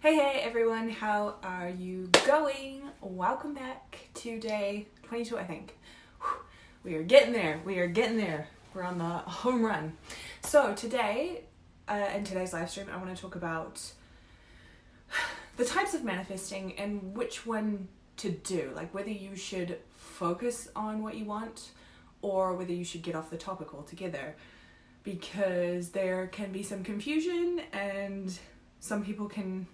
Hey everyone, how are you going? Welcome back to day 22, I think. We are getting there. We're on the home run. So today, in today's live stream, I want to talk about the types of manifesting and which one to do. Like whether you should focus on what you want or whether you should get off the topic altogether. Because there can be some confusion and some people can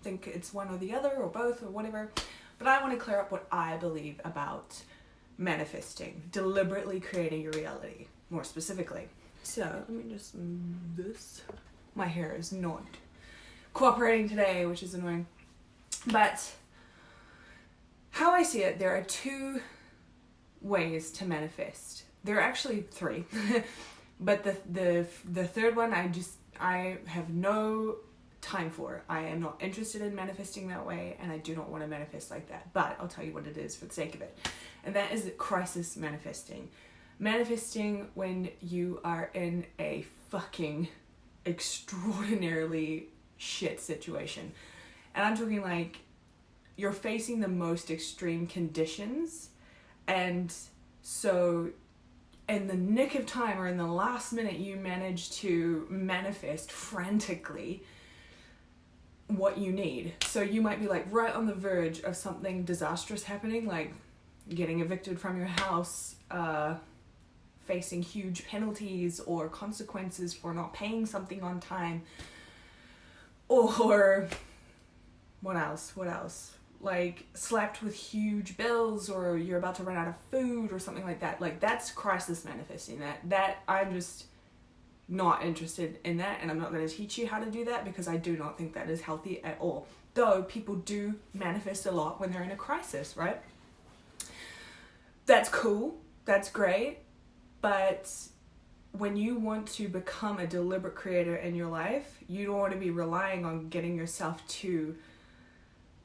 think it's one or the other or both or whatever, but I want to clear up what I believe about manifesting, deliberately creating your reality, more specifically. So let me just move this. My hair is not cooperating today, which is annoying. But how I see it, there are two ways to manifest. There are actually three, but the third one I have no time for. I am not interested in manifesting that way, and I do not want to manifest like that, but I'll tell you what it is for the sake of it, and that is crisis manifesting. Manifesting when you are in a fucking extraordinarily shit situation, and I'm talking like you're facing the most extreme conditions, and so in the nick of time or in the last minute you manage to manifest frantically what you need. So you might be like right on the verge of something disastrous happening, like getting evicted from your house, facing huge penalties or consequences for not paying something on time, or what else? Like slapped with huge bills, or you're about to run out of food or something like that. Like that's crisis manifesting. That I'm just not interested in that, and I'm not going to teach you how to do that because I do not think that is healthy at all. Though people do manifest a lot when they're in a crisis, right? That's cool, that's great, but when you want to become a deliberate creator in your life, you don't want to be relying on getting yourself to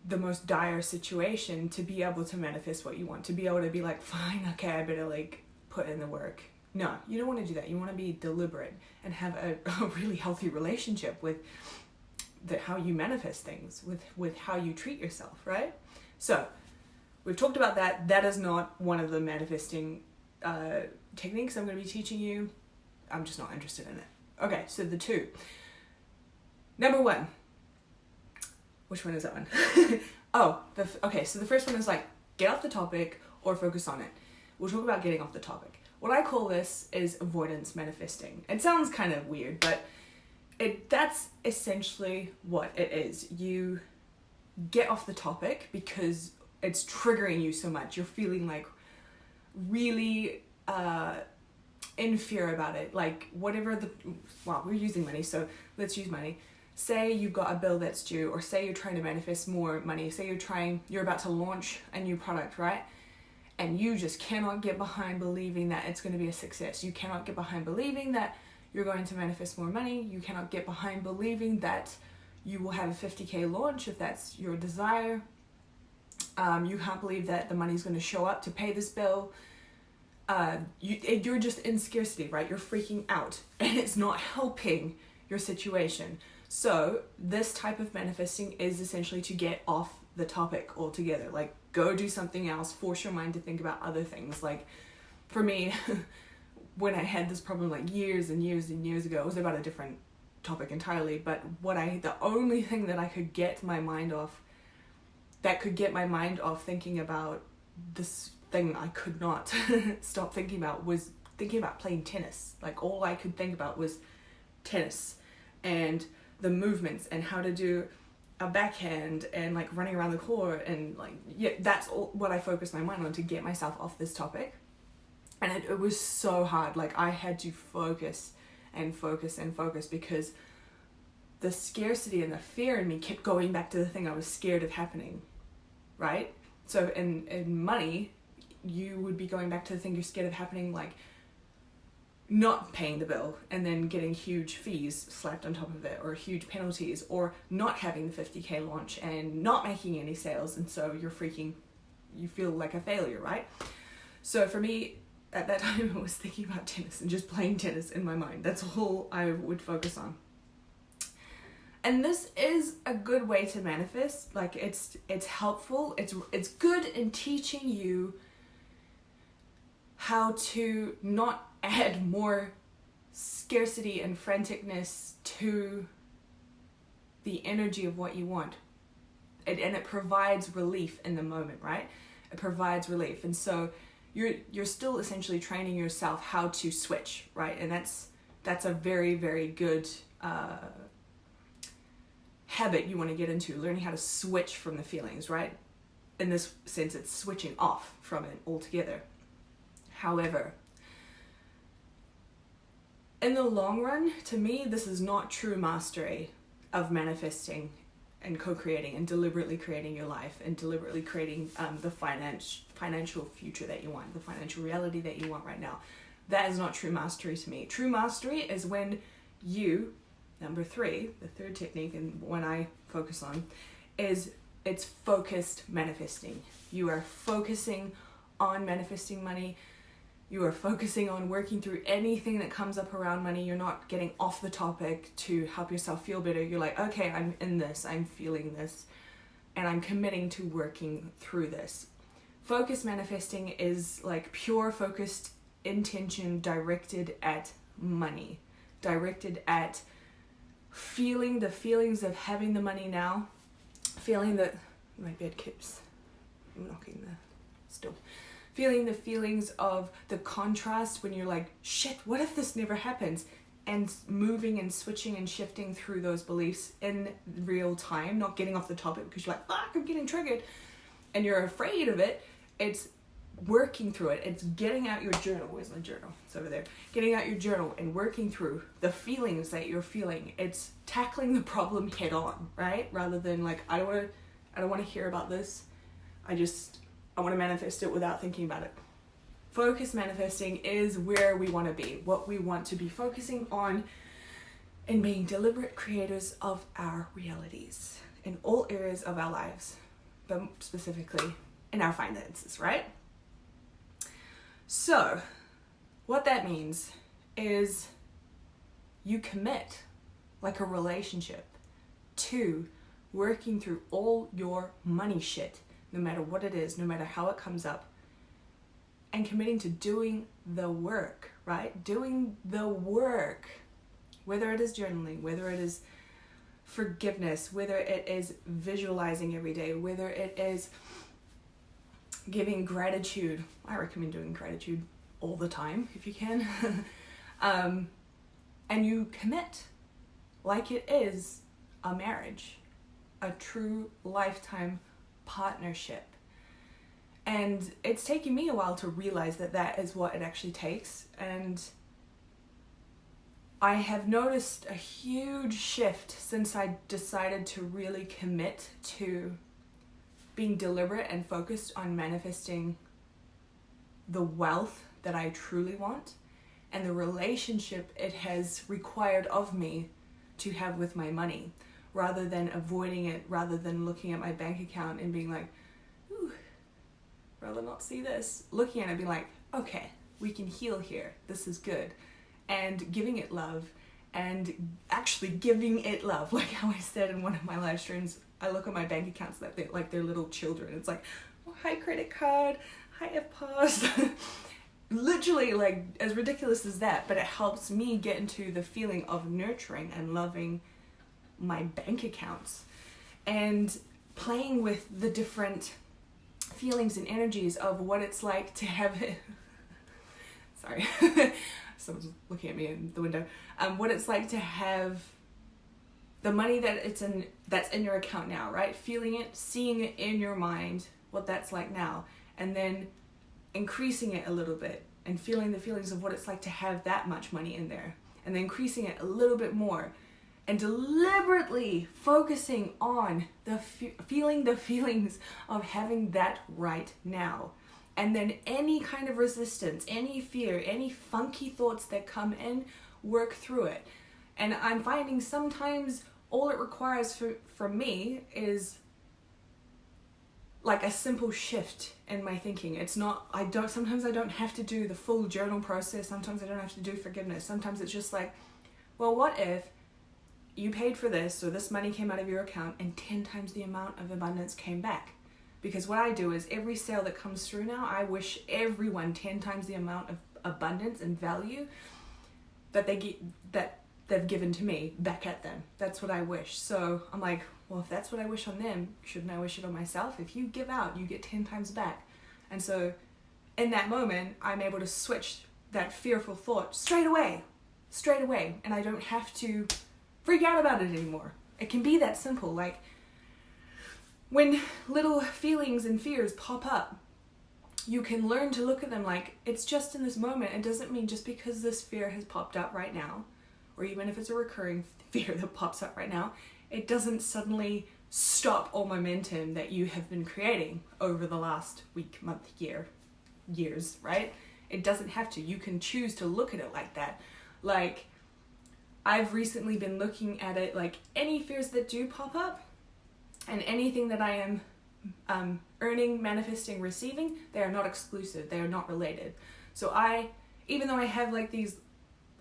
the most dire situation to be able to manifest what you want, to be able to be like, fine, okay, I better like put in the work. No, you don't want to do that. You want to be deliberate and have a really healthy relationship with how you manifest things, with how you treat yourself, right? So, we've talked about that. That is not one of the manifesting techniques I'm going to be teaching you. I'm just not interested in it. Okay, so the two. Number one. Which one is that one? Okay, so the first one is like, get off the topic or focus on it. We'll talk about getting off the topic. What I call this is avoidance manifesting. It sounds kind of weird, but that's essentially what it is. You get off the topic because it's triggering you so much. You're feeling like really in fear about it. Like whatever we're using money, so let's use money. Say you've got a bill that's due, or say you're trying to manifest more money. Say you're about to launch a new product, right? And you just cannot get behind believing that it's going to be a success. You cannot get behind believing that you're going to manifest more money. You cannot get behind believing that you will have a 50K launch if that's your desire. You can't believe that the money's going to show up to pay this bill. You're just in scarcity, right? You're freaking out, and it's not helping your situation. So this type of manifesting is essentially to get off the topic altogether. Like, go do something else, force your mind to think about other things. Like for me, when I had this problem like years and years and years ago, it was about a different topic entirely, but the only thing that I could get my mind off, that could get my mind off thinking about this thing I could not stop thinking about, was thinking about playing tennis. Like all I could think about was tennis and the movements and how to do a backhand and like running around the court, and like, yeah, that's all what I focused my mind on to get myself off this topic. And it was so hard. Like I had to focus and focus and focus because the scarcity and the fear in me kept going back to the thing I was scared of happening, right? So in money, you would be going back to the thing you're scared of happening, like not paying the bill and then getting huge fees slapped on top of it, or huge penalties, or not having the 50K launch and not making any sales, and so you feel like a failure, right? So for me, at that time, I was thinking about tennis and just playing tennis in my mind. That's all I would focus on. And this is a good way to manifest. Like it's helpful. It's good in teaching you how to not add more scarcity and franticness to the energy of what you want. And it provides relief in the moment, right? It provides relief. And so you're still essentially training yourself how to switch, right? And that's a very, very good habit you want to get into, learning how to switch from the feelings, right? In this sense, it's switching off from it altogether. However, in the long run, to me, this is not true mastery of manifesting and co-creating and deliberately creating your life and deliberately creating the financial future that you want, the financial reality that you want right now. That is not true mastery to me. True mastery is when you, number 3, the third technique and one I focus on, is it's focused manifesting. You are focusing on manifesting money. You are focusing on working through anything that comes up around money. You're not getting off the topic to help yourself feel better. You're like, okay, I'm in this, I'm feeling this, and I'm committing to working through this. Focus manifesting is like pure focused intention directed at money, directed at feeling the feelings of having the money now, feeling that my bed keeps knocking the stool. Feeling the feelings of the contrast when you're like, shit, what if this never happens? And moving and switching and shifting through those beliefs in real time, not getting off the topic because you're like, fuck, I'm getting triggered. And you're afraid of it. It's working through it. It's getting out your journal. Where's my journal? It's over there. Getting out your journal and working through the feelings that you're feeling. It's tackling the problem head on, right? Rather than like, I don't want to hear about this. I want to manifest it without thinking about it. Focus manifesting is where we want to be, what we want to be focusing on, and being deliberate creators of our realities in all areas of our lives, but specifically in our finances, right? So, what that means is you commit, like a relationship, to working through all your money shit, no matter what it is, no matter how it comes up, and committing to doing the work, right? Doing the work, whether it is journaling, whether it is forgiveness, whether it is visualizing every day, whether it is giving gratitude. I recommend doing gratitude all the time if you can. And you commit like it is a marriage, a true lifetime partnership. And it's taken me a while to realize that that is what it actually takes. And I have noticed a huge shift since I decided to really commit to being deliberate and focused on manifesting the wealth that I truly want and the relationship it has required of me to have with my money, rather than avoiding it, rather than looking at my bank account and being like, ooh, rather not see this. Looking at it and being like, okay, we can heal here. This is good. And giving it love, and actually giving it love. Like how I said in one of my live streams, I look at my bank accounts like they're little children. It's like, oh, hi credit card, hi FPOS. Literally, like, as ridiculous as that, but it helps me get into the feeling of nurturing and loving my bank accounts and playing with the different feelings and energies of what it's like to have it. Sorry, someone's looking at me in the window. What it's like to have the money that's in your account now, right? Feeling it, seeing it in your mind, what that's like now, and then increasing it a little bit and feeling the feelings of what it's like to have that much money in there, and then increasing it a little bit more, and deliberately focusing on feeling the feelings of having that right now. And then any kind of resistance, any fear, any funky thoughts that come in, work through it. And I'm finding sometimes all it requires from me is like a simple shift in my thinking. It's not, sometimes I don't have to do the full journal process. Sometimes I don't have to do forgiveness. Sometimes it's just like, well, what if you paid for this, so this money came out of your account, and 10 times the amount of abundance came back. Because what I do is every sale that comes through now, I wish everyone 10 times the amount of abundance and value that they've given to me back at them. That's what I wish. So I'm like, well, if that's what I wish on them, shouldn't I wish it on myself? If you give out, you get 10 times back. And so in that moment, I'm able to switch that fearful thought straight away. And I don't have to freak out about it anymore. It can be that simple. Like, when little feelings and fears pop up, you can learn to look at them like, it's just in this moment. It doesn't mean just because this fear has popped up right now, or even if it's a recurring fear that pops up right now, it doesn't suddenly stop all momentum that you have been creating over the last week, month, years, right? It doesn't have to. You can choose to look at it like that. Like, I've recently been looking at it like any fears that do pop up and anything that I am earning, manifesting, receiving, they are not exclusive. They are not related. So even though I have like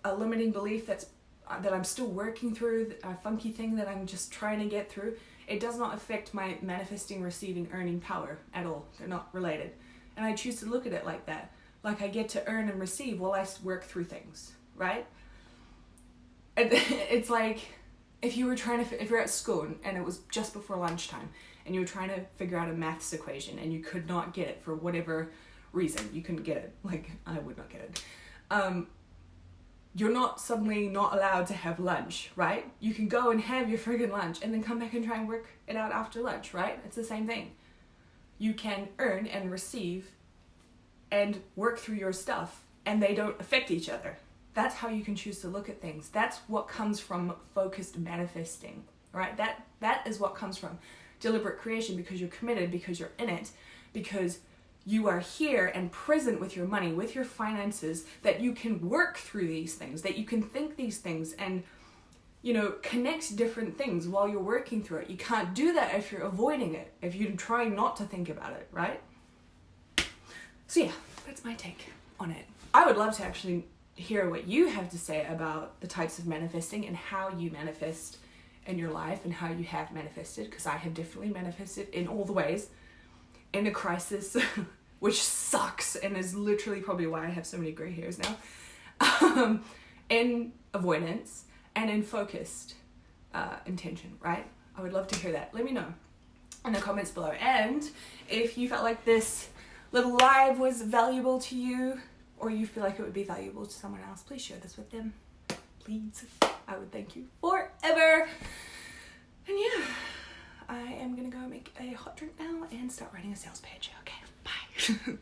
a limiting belief that I'm still working through, a funky thing that I'm just trying to get through, it does not affect my manifesting, receiving, earning power at all. They're not related. And I choose to look at it like that. Like, I get to earn and receive while I work through things, right? It's like if you're at school and it was just before lunchtime and you were trying to figure out a maths equation and you could not get it for whatever reason. You couldn't get it. Like, I would not get it. You're not suddenly not allowed to have lunch, right? You can go and have your friggin' lunch and then come back and try and work it out after lunch, right? It's the same thing. You can earn and receive and work through your stuff, and they don't affect each other. That's how you can choose to look at things. That's what comes from focused manifesting, right? That is what comes from deliberate creation, because you're committed, because you're in it, because you are here and present with your money, with your finances, that you can work through these things, that you can think these things and, connect different things while you're working through it. You can't do that if you're avoiding it, if you're trying not to think about it, right? So yeah, that's my take on it. I would love to actually hear what you have to say about the types of manifesting and how you manifest in your life and how you have manifested, because I have definitely manifested in all the ways. In a crisis, which sucks and is literally probably why I have so many gray hairs now, in avoidance, and in focused intention, right? I would love to hear that. Let me know in the comments below. And if you felt like this little live was valuable to you, or you feel like it would be valuable to someone else, please share this with them. Please. I would thank you forever. And yeah, I am gonna go make a hot drink now and start writing a sales page. Okay, bye.